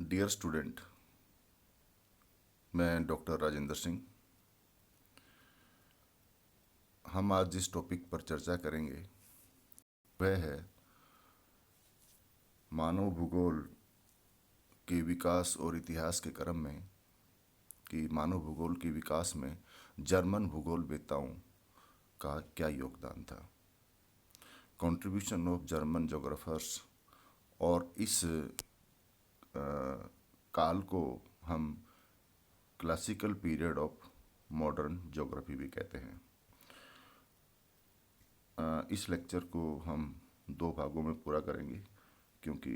Dear student, मैं doctor Rajendra Singh. हम आज जिस टॉपिक पर चर्चा करेंगे वह है मानव भूगोल के विकास और इतिहास के क्रम में कि मानव भूगोल के विकास में जर्मन भूगोलवेत्ताओं का क्या योगदान था, कंट्रीब्यूशन ऑफ जर्मन जोग्राफर्स। और इस काल को हम classical period of modern geography भी कहते हैं। इस लेक्चर को हम 2 भागों में पूरा करेंगे क्योंकि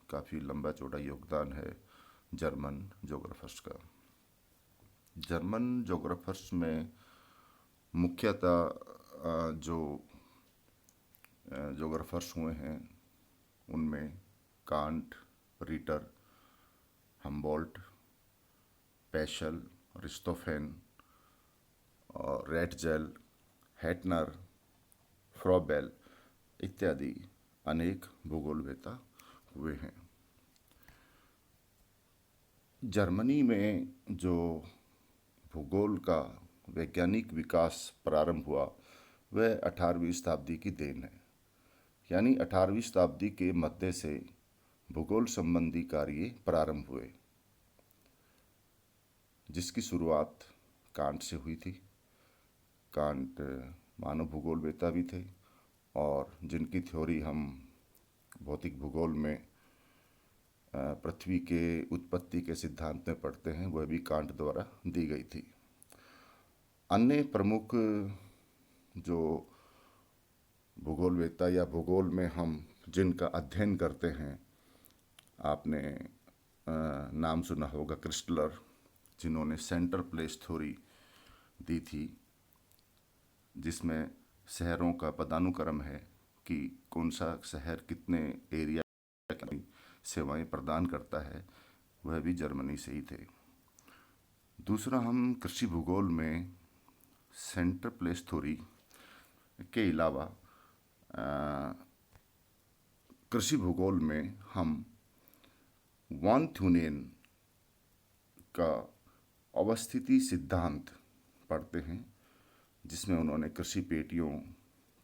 काफ़ी लंबा चौड़ा योगदान है जर्मन जोग्राफर्स का। जर्मन जोग्राफर्स में मुख्यतः जो जोग्राफर्स हुए हैं उनमें कांट, रिटर, हम्बोल्ट, पेशल, रिस्टोफेन और रेटजेल, हेटनर, फ्रॉबेल इत्यादि अनेक भूगोलवेत्ता हुए हैं। जर्मनी में जो भूगोल का वैज्ञानिक विकास प्रारंभ हुआ वह 18वीं शताब्दी की देन है। यानी 18वीं शताब्दी के मध्य से भूगोल संबंधी कार्य प्रारंभ हुए, जिसकी शुरुआत कांट से हुई थी। कांट मानव भूगोलवेत्ता भी थे और जिनकी थ्योरी हम भौतिक भूगोल में पृथ्वी के उत्पत्ति के सिद्धांत में पढ़ते हैं, वह भी कांट द्वारा दी गई थी। अन्य प्रमुख जो भूगोलवेत्ता या भूगोल में हम जिनका अध्ययन करते हैं, आपने नाम सुना होगा क्रिस्टलर, जिन्होंने सेंटर प्लेस थ्योरी दी थी, जिसमें शहरों का पदानुक्रम है कि कौन सा शहर कितने एरिया की सेवाएं प्रदान करता है, वह भी जर्मनी से ही थे। दूसरा, हम कृषि भूगोल में सेंटर प्लेस थ्योरी के अलावा कृषि भूगोल में हम वान थ्यूनेन का अवस्थिति सिद्धांत पढ़ते हैं, जिसमें उन्होंने कृषि पेटियों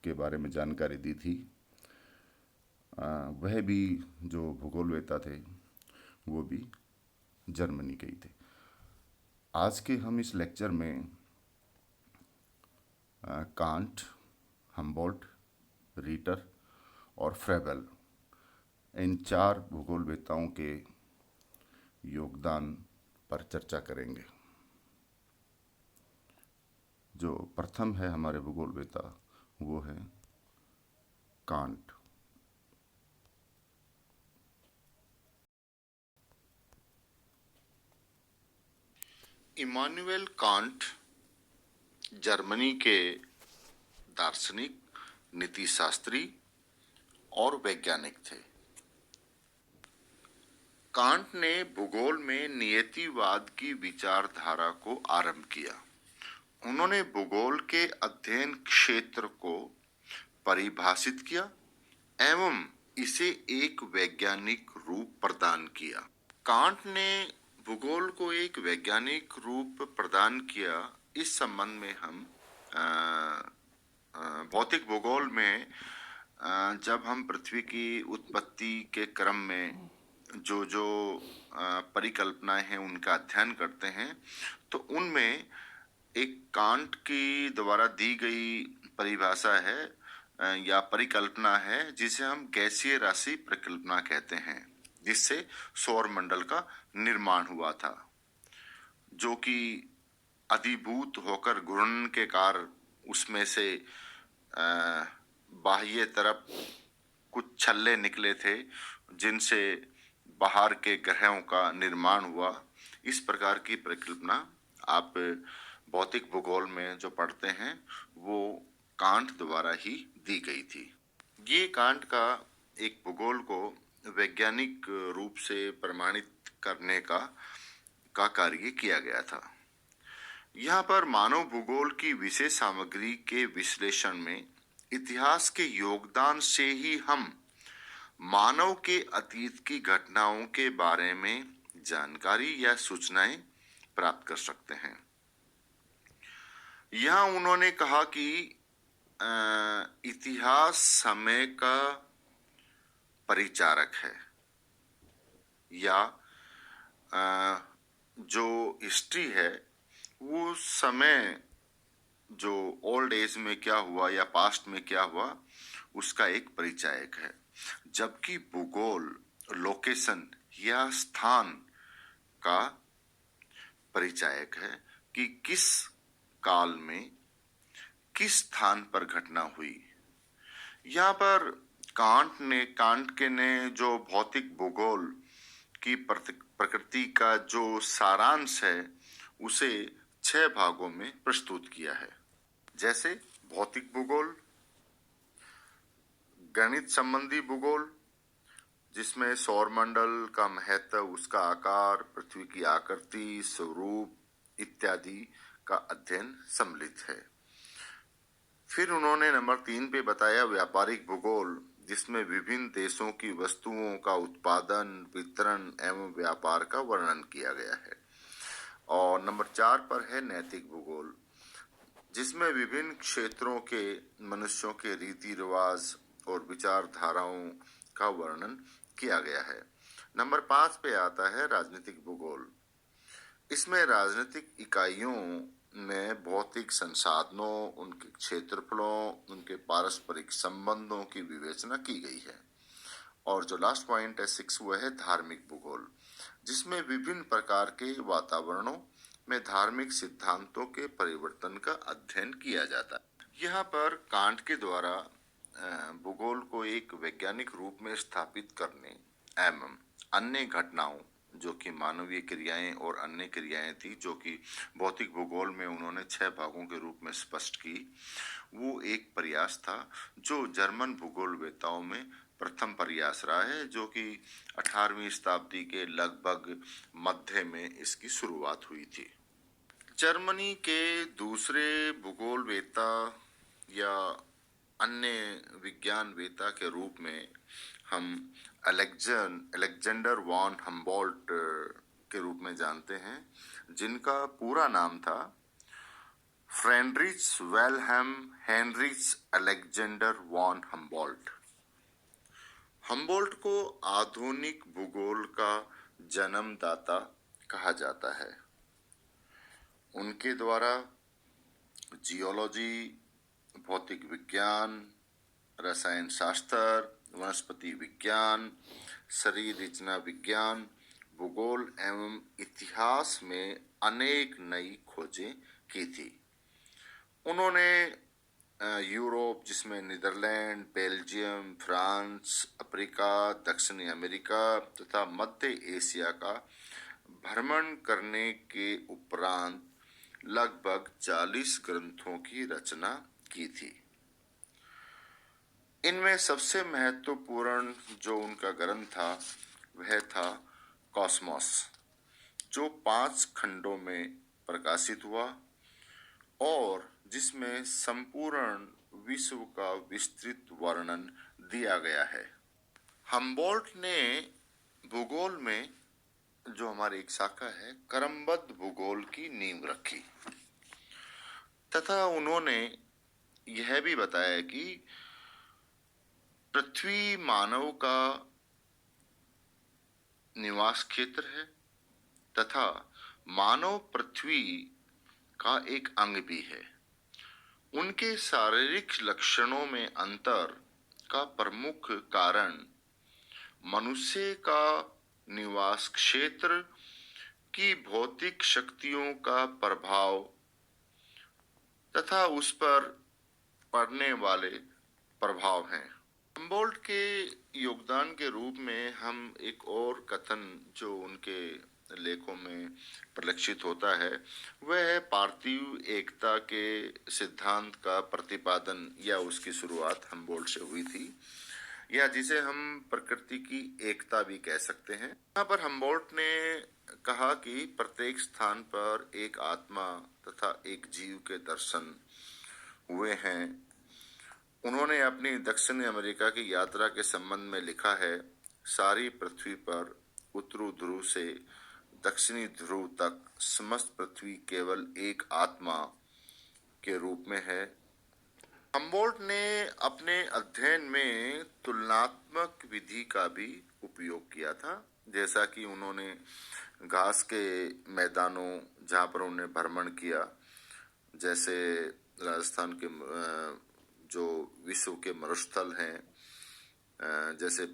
के बारे में जानकारी दी थी। वह भी जो भूगोलवेत्ता थे वो भी जर्मनी के ही थे। आज के हम इस लेक्चर में कांट, हम्बोल्ट, रिटर और फ्रेबेल, इन 4 भूगोलवेत्ताओं के योगदान पर चर्चा करेंगे। जो प्रथम है हमारे भूगोलवेत्ता वो है कांट। इमानुएल कांट जर्मनी के दार्शनिक, नीतिशास्त्री और वैज्ञानिक थे। कांट ने भूगोल में नियतिवाद की विचारधारा को आरंभ किया। उन्होंने भूगोल के अध्ययन क्षेत्र को परिभाषित किया एवं इसे एक वैज्ञानिक रूप प्रदान किया। कांट ने भूगोल को एक वैज्ञानिक रूप प्रदान किया। इस संबंध में हम भौतिक भूगोल में जब हम पृथ्वी की उत्पत्ति के क्रम में जो परिकल्पनाएं हैं उनका अध्ययन करते हैं, तो उनमें एक कांट की द्वारा दी गई परिभाषा है या परिकल्पना है, जिसे हम गैसीय राशि परिकल्पना कहते हैं, जिससे सौर मंडल का निर्माण हुआ था, जो कि अधिभूत होकर घूर्णन के कारण उसमें से बाह्य तरफ कुछ छल्ले निकले थे, जिनसे बाहर के ग्रहों का निर्माण हुआ। इस प्रकार की परिकल्पना आप भौतिक भूगोल में जो पढ़ते हैं वो कांट द्वारा ही दी गई थी। ये कांट का एक भूगोल को वैज्ञानिक रूप से प्रमाणित करने का कार्य किया गया था। यहाँ पर मानव भूगोल की विशेष सामग्री के विश्लेषण में इतिहास के योगदान से ही हम मानव के अतीत की घटनाओं के बारे में जानकारी या सूचनाएं प्राप्त कर सकते हैं। यहाँ उन्होंने कहा कि इतिहास समय का परिचारक है, या जो हिस्ट्री है वो समय जो ओल्ड एज में क्या हुआ या पास्ट में क्या हुआ उसका एक परिचायक है, जबकि भूगोल लोकेशन या स्थान का परिचायक है कि किस काल में किस स्थान पर घटना हुई। यहाँ पर कांट के ने जो भौतिक भूगोल की प्रकृति का जो सारांश है उसे 6 भागों में प्रस्तुत किया है, जैसे भौतिक भूगोल, गणित संबंधी भूगोल जिसमें सौरमंडल का महत्व, उसका आकार, पृथ्वी की आकृति, स्वरूप इत्यादि का अध्ययन सम्मिलित है। फिर उन्होंने नंबर 3 पे बताया व्यापारिक भूगोल, जिसमें विभिन्न देशों की वस्तुओं का उत्पादन, वितरण एवं व्यापार का वर्णन किया गया है। और नंबर 4 पर है नैतिक भूगोल, जिसमें विभिन्न क्षेत्रों के मनुष्यों के रीति रिवाज और विचारधाराओं का वर्णन किया गया है। नंबर 5 पे आता है राजनीतिक भूगोल। इसमें राजनीतिक इकाइयों में भौतिक संसाधनों, उनके क्षेत्रफलों, उनके पारस्परिक संबंधों की विवेचना की गई है। और जो लास्ट पॉइंट है 6, वह है धार्मिक भूगोल, जिसमें विभिन्न प्रकार के वातावरणों में धार्मिक सिद्धांतों के परिवर्तन का अध्ययन किया जाता है। यहाँ पर कांट के द्वारा भूगोल को एक वैज्ञानिक रूप में स्थापित करने एवं अन्य घटनाओं जो कि मानवीय क्रियाएं और अन्य क्रियाएं थी, जो कि भौतिक भूगोल में उन्होंने 6 भागों के रूप में स्पष्ट की, वो एक प्रयास था जो जर्मन भूगोलवेताओं में प्रथम प्रयास रहा है, जो कि 18वीं शताब्दी के लगभग मध्य में इसकी शुरुआत हुई थी। जर्मनी के दूसरे भूगोलवेता या अन्य विज्ञानवेता के रूप में हम अलेक्जेंडर वॉन हम्बोल्ट के रूप में जानते हैं, जिनका पूरा नाम था Friedrich Wilhelm Heinrich Alexander von Humboldt. Humboldt को आधुनिक भूगोल का जन्मदाता कहा जाता है। उनके द्वारा जियोलॉजी, भौतिक विज्ञान, रसायन शास्त्र, वनस्पति विज्ञान, शरीर रचना विज्ञान, भूगोल एवं इतिहास में अनेक नई खोजें की थी। उन्होंने यूरोप, जिसमें नीदरलैंड, बेल्जियम, फ्रांस, अफ्रीका, दक्षिणी अमेरिका तथा मध्य एशिया का भ्रमण करने के उपरांत लगभग 40 ग्रंथों की रचना की थी। इनमें सबसे महत्वपूर्ण जो उनका ग्रंथ था वह था कॉस्मोस, जो 5 खंडों में प्रकाशित हुआ और जिसमें संपूर्ण विश्व का विस्तृत वर्णन दिया गया है। हम्बोल्ट ने भूगोल में, जो हमारी एक शाखा है, क्रमबद्ध भूगोल की नींव रखी तथा उन्होंने यह भी बताया कि पृथ्वी मानव का निवास क्षेत्र है तथा मानव पृथ्वी का एक अंग भी है। उनके शारीरिक लक्षणों में अंतर का प्रमुख कारण मनुष्य का निवास क्षेत्र की भौतिक शक्तियों का प्रभाव तथा उस पर पड़ने वाले प्रभाव हैं। हम्बोल्ट के योगदान के रूप में हम एक और कथन जो उनके लेखों में परिलक्षित होता है वह है पार्थिव एकता के सिद्धांत का प्रतिपादन या उसकी शुरुआत हम्बोल्ट से हुई थी, या जिसे हम प्रकृति की एकता भी कह सकते हैं। यहाँ पर हम्बोल्ट ने कहा कि प्रत्येक स्थान पर एक आत्मा तथा एक जीव के दर्शन हुए हैं। उन्होंने अपनी दक्षिण अमेरिका की यात्रा के संबंध में लिखा है, सारी पृथ्वी पर उत्तरी ध्रुव से दक्षिणी ध्रुव तक समस्त पृथ्वी केवल एक आत्मा के रूप में है। हम्बोल्ट ने अपने अध्ययन में तुलनात्मक विधि का भी उपयोग किया था, जैसा कि उन्होंने घास के मैदानों जहाँ पर उन्होंने भ्रमण किया, जैसे राजस्थान के जो विश्व के मरुस्थल हैं, जैसे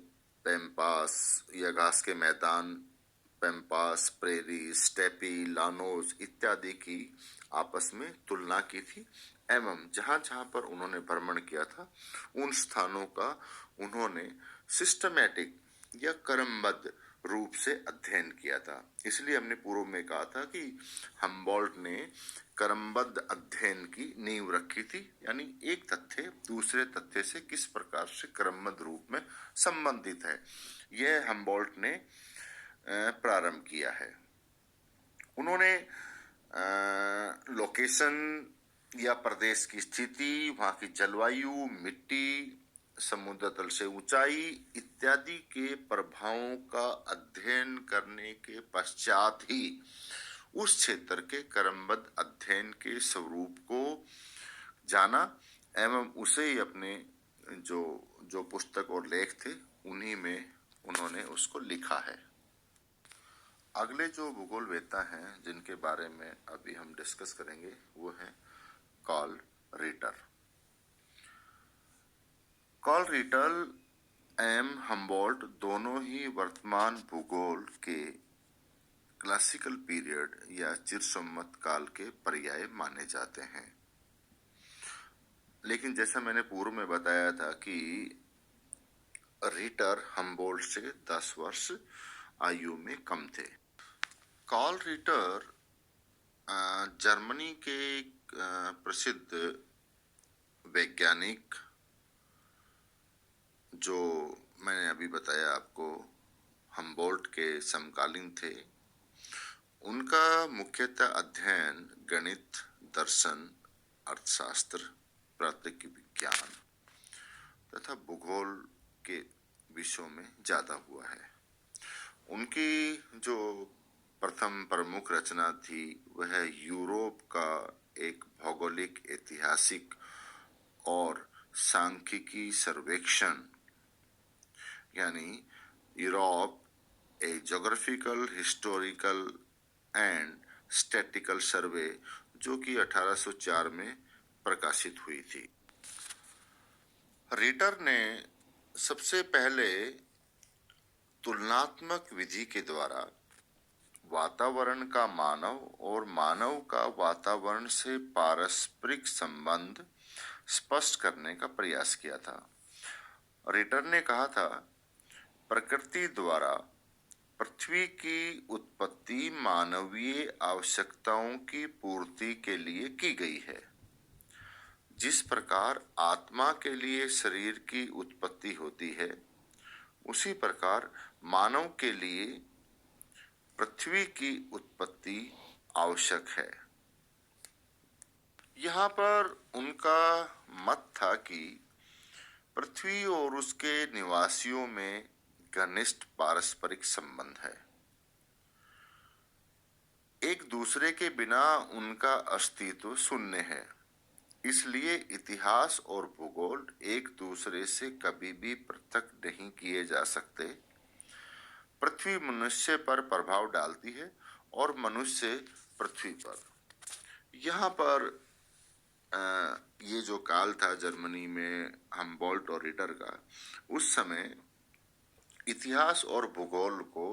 पैम्पास या घास के मैदान, पैम्पास, प्रेरी, स्टेपी, लानोस इत्यादि की आपस में तुलना की थी, एवं जहाँ जहाँ पर उन्होंने भ्रमण किया था उन स्थानों का उन्होंने सिस्टमैटिक या क्रमबद्ध रूप से अध्ययन किया था। इसलिए हमने पूर्व में कहा था कि हम्बोल्ट ने क्रमबद्ध अध्ययन की नींव रखी थी, यानी एक तथ्य दूसरे तथ्य से किस प्रकार से क्रमबद्ध रूप में संबंधित है, यह हम्बोल्ट ने प्रारंभ किया है। उन्होंने लोकेशन या प्रदेश की स्थिति, वहाँ की जलवायु, मिट्टी, समुद्र तल से ऊंचाई इत्यादि के प्रभावों का अध्ययन करने के पश्चात ही उस क्षेत्र के क्रमबद्ध अध्ययन के स्वरूप को जाना एवं उसे ही अपने जो पुस्तक और लेख थे उन्हीं में उन्होंने उसको लिखा है। अगले जो भूगोलवेत्ता हैं जिनके बारे में अभी हम डिस्कस करेंगे वो हैं कार्ल रिटर। कार्ल रिटर एवं हम्बोल्ट दोनों ही वर्तमान भूगोल के क्लासिकल पीरियड या चिरसम्मत काल के पर्याय माने जाते हैं। लेकिन जैसा मैंने पूर्व में बताया था कि रिटर हम्बोल्ट से 10 वर्ष आयु में कम थे। कार्ल रिटर जर्मनी के प्रसिद्ध वैज्ञानिक, जो मैंने अभी बताया आपको हम्बोल्ट के समकालीन थे। उनका मुख्यतः अध्ययन गणित, दर्शन, अर्थशास्त्र, प्राकृतिक विज्ञान तथा भूगोल के विषयों में ज़्यादा हुआ है। उनकी जो प्रथम प्रमुख रचना थी वह यूरोप का एक भौगोलिक, ऐतिहासिक और सांख्यिकी सर्वेक्षण, यानी Europe a geographical, historical and statistical survey, जो कि 1804 में प्रकाशित हुई थी। रिटर ने सबसे पहले तुलनात्मक विधि के द्वारा वातावरण का मानव और मानव का वातावरण से पारस्परिक संबंध स्पष्ट करने का प्रयास किया था। रिटर ने कहा था, प्रकृति द्वारा पृथ्वी की उत्पत्ति मानवीय आवश्यकताओं की पूर्ति के लिए की गई है। जिस प्रकार आत्मा के लिए शरीर की उत्पत्ति होती है, उसी प्रकार मानव के लिए पृथ्वी की उत्पत्ति आवश्यक है। यहाँ पर उनका मत था कि पृथ्वी और उसके निवासियों में घनिष्ठ पारस्परिक संबंध है। एक दूसरे के बिना उनका अस्तित्व शून्य है। इसलिए इतिहास और भूगोल एक दूसरे से कभी भी पृथक नहीं किए जा सकते। पृथ्वी मनुष्य पर प्रभाव डालती है और मनुष्य पृथ्वी पर। यहाँ पर ये जो काल था जर्मनी में हम्बोल्ट और रिटर का, उस समय इतिहास और भूगोल को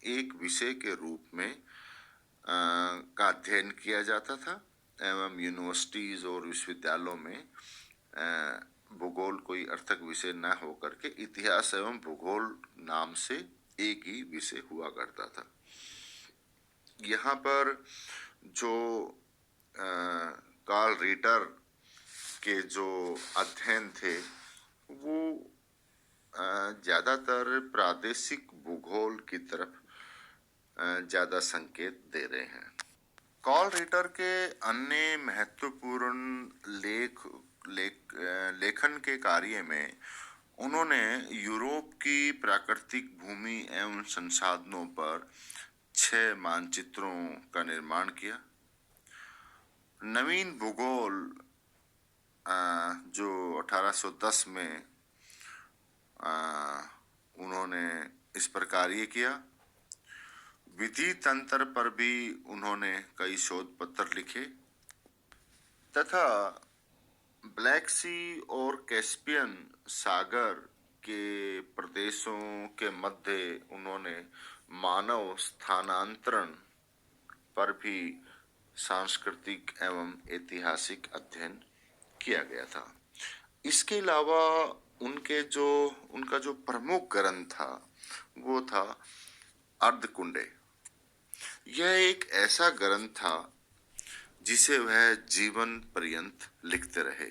एक विषय के रूप में का अध्ययन किया जाता था एवं यूनिवर्सिटीज और विश्वविद्यालयों में भूगोल कोई अर्थक विषय न होकर के इतिहास एवं भूगोल नाम से एक ही विषय हुआ करता था। यहाँ पर जो कार्ल रिटर के जो अध्ययन थे वो ज़्यादातर प्रादेशिक भूगोल की तरफ ज़्यादा संकेत दे रहे हैं। कार्ल रिटर के अन्य महत्वपूर्ण लेखन के कार्य में उन्होंने यूरोप की प्राकृतिक भूमि एवं संसाधनों पर 6 मानचित्रों का निर्माण किया। नवीन भूगोल जो 1810 में उन्होंने इस प्रकार ये किया। विधि तंत्र पर भी उन्होंने कई शोध पत्र लिखे तथा ब्लैक सी और कैस्पियन सागर के प्रदेशों के मध्य उन्होंने मानव स्थानांतरण पर भी सांस्कृतिक एवं ऐतिहासिक अध्ययन किया गया था। इसके अलावा उनका जो प्रमुख ग्रंथ था वो था अर्धकुंडे। यह एक ऐसा ग्रंथ था जिसे वह जीवन पर्यंत लिखते रहे।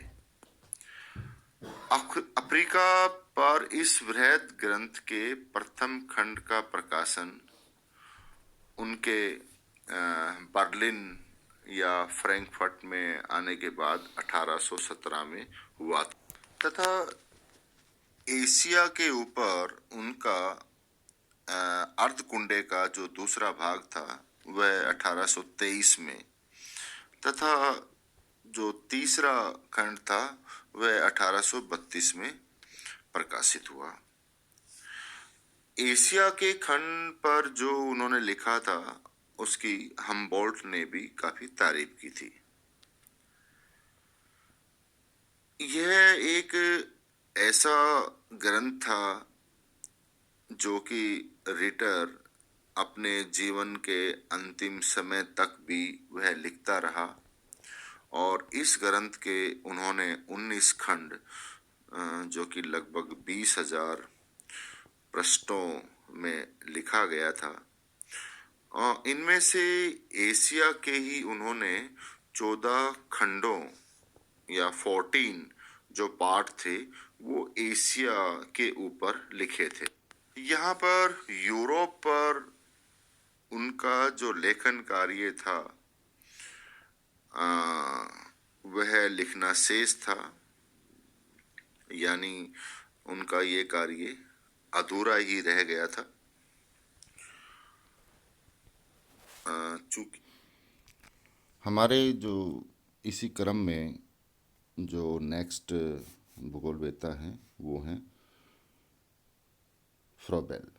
अफ्रीका पर इस बृहद ग्रंथ के प्रथम खंड का प्रकाशन उनके बर्लिन या फ्रैंकफर्ट में आने के बाद 1817 में हुआ तथा एशिया के ऊपर उनका अर्धकुंडे का जो दूसरा भाग था वह 1823 में तथा जो तीसरा खंड था वह 1832 में प्रकाशित हुआ। एशिया के खंड पर जो उन्होंने लिखा था उसकी हम्बोल्ट ने भी काफी तारीफ की थी। यह एक ऐसा ग्रंथ था जो कि रीडर अपने जीवन के अंतिम समय तक भी वह लिखता रहा और इस ग्रंथ के उन्होंने 19 खंड जो कि लगभग 20,000 पृष्ठों में लिखा गया था और इनमें से एशिया के ही उन्होंने 14 खंडों या 14 जो पार्ट थे वो एशिया के ऊपर लिखे थे। यहाँ पर यूरोप पर उनका जो लेखन कार्य था वह लिखना शेष था, यानी उनका ये कार्य अधूरा ही रह गया था। चूंकि हमारे जो इसी क्रम में जो नेक्स्ट भूगोलवेत्ता हैं वो हैं फ्रोबेल,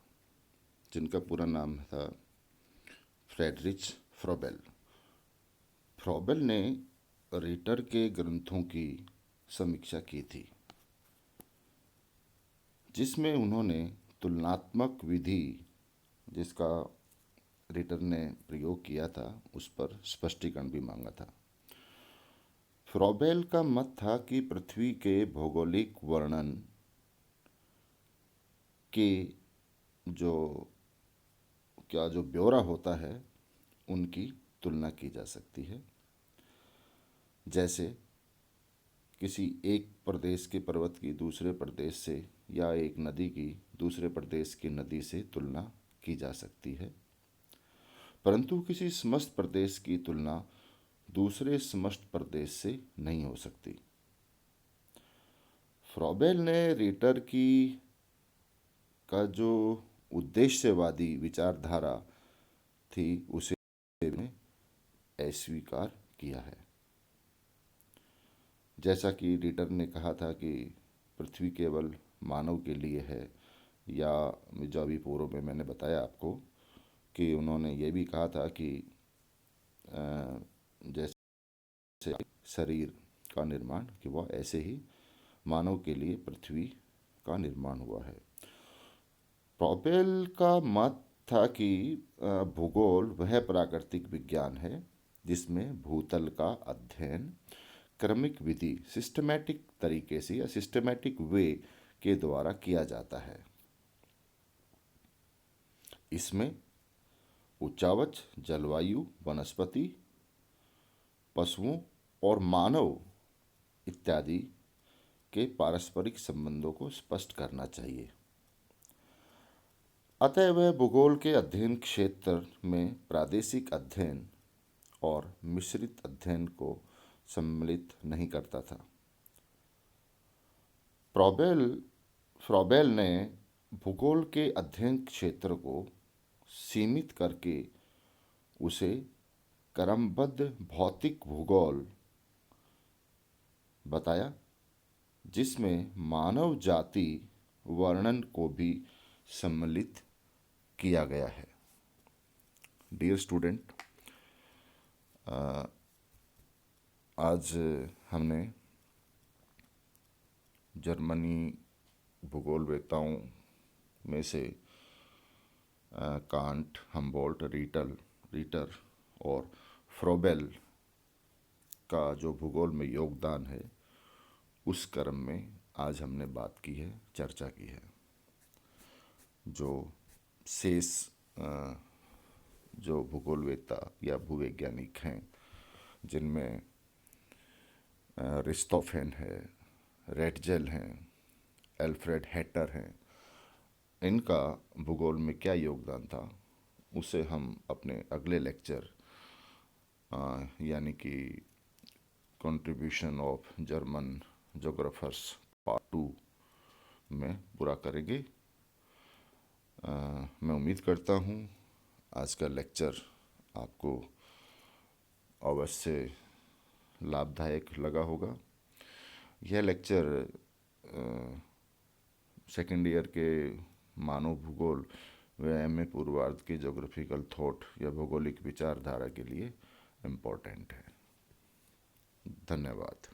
जिनका पूरा नाम था फ्रेडरिच फ्रोबेल। फ्रोबेल ने रीटर के ग्रंथों की समीक्षा की थी जिसमें उन्होंने तुलनात्मक विधि जिसका रीटर ने प्रयोग किया था उस पर स्पष्टीकरण भी मांगा था। फ्रोबेल का मत था कि पृथ्वी के भौगोलिक वर्णन के जो ब्यौरा होता है उनकी तुलना की जा सकती है। जैसे किसी एक प्रदेश के पर्वत की दूसरे प्रदेश से या एक नदी की दूसरे प्रदेश की नदी से तुलना की जा सकती है, परंतु किसी समस्त प्रदेश की तुलना दूसरे समस्त प्रदेश से नहीं हो सकती। फ्रोबेल ने रीटर का जो उद्देश्यवादी विचारधारा थी उसे अस्वीकार किया है। जैसा कि रीटर ने कहा था कि पृथ्वी केवल मानव के लिए है, या जो अभी पूर्व में मैंने बताया आपको कि उन्होंने ये भी कहा था कि जैसे शरीर का निर्माण कि वह ऐसे ही मानव के लिए पृथ्वी का निर्माण हुआ है। फ्रोबेल का मत था कि भूगोल वह प्राकृतिक विज्ञान है जिसमें भूतल का अध्ययन क्रमिक विधि सिस्टमैटिक तरीके से या सिस्टमैटिक वे के द्वारा किया जाता है। इसमें उच्चावच, जलवायु, वनस्पति, पशुओं और मानव इत्यादि के पारस्परिक संबंधों को स्पष्ट करना चाहिए। अतः वह भूगोल के अध्ययन क्षेत्र में प्रादेशिक अध्ययन और मिश्रित अध्ययन को सम्मिलित नहीं करता था। फ्रोबेल ने भूगोल के अध्ययन क्षेत्र को सीमित करके उसे क्रमबद्ध भौतिक भूगोल बताया, जिसमें मानव जाति वर्णन को भी सम्मिलित किया गया है। डियर स्टूडेंट, आज हमने जर्मनी भूगोलवेताओं में से कांट, हम्बोल्ट, रीटर और फ्रोबेल का जो भूगोल में योगदान है, उस क्रम में आज हमने बात की है, चर्चा की है। जो शेष जो भूगोलवेता या भूवैज्ञानिक हैं, जिनमें रिस्टोफेन है, रेटजेल हैं, एल्फ्रेड हेटर हैं, इनका भूगोल में क्या योगदान था, उसे हम अपने अगले लेक्चर यानी कि contribution of German geographers part 2 में पूरा करेंगे। मैं उम्मीद करता हूँ आज का लेक्चर आपको अवश्य लाभदायक लगा होगा। यह लेक्चर सेकेंड ईयर के मानव भूगोल व एमए पूर्वार्ध की जोग्राफिकल थॉट या भौगोलिक विचारधारा के लिए इम्पोर्टेंट है। धन्यवाद।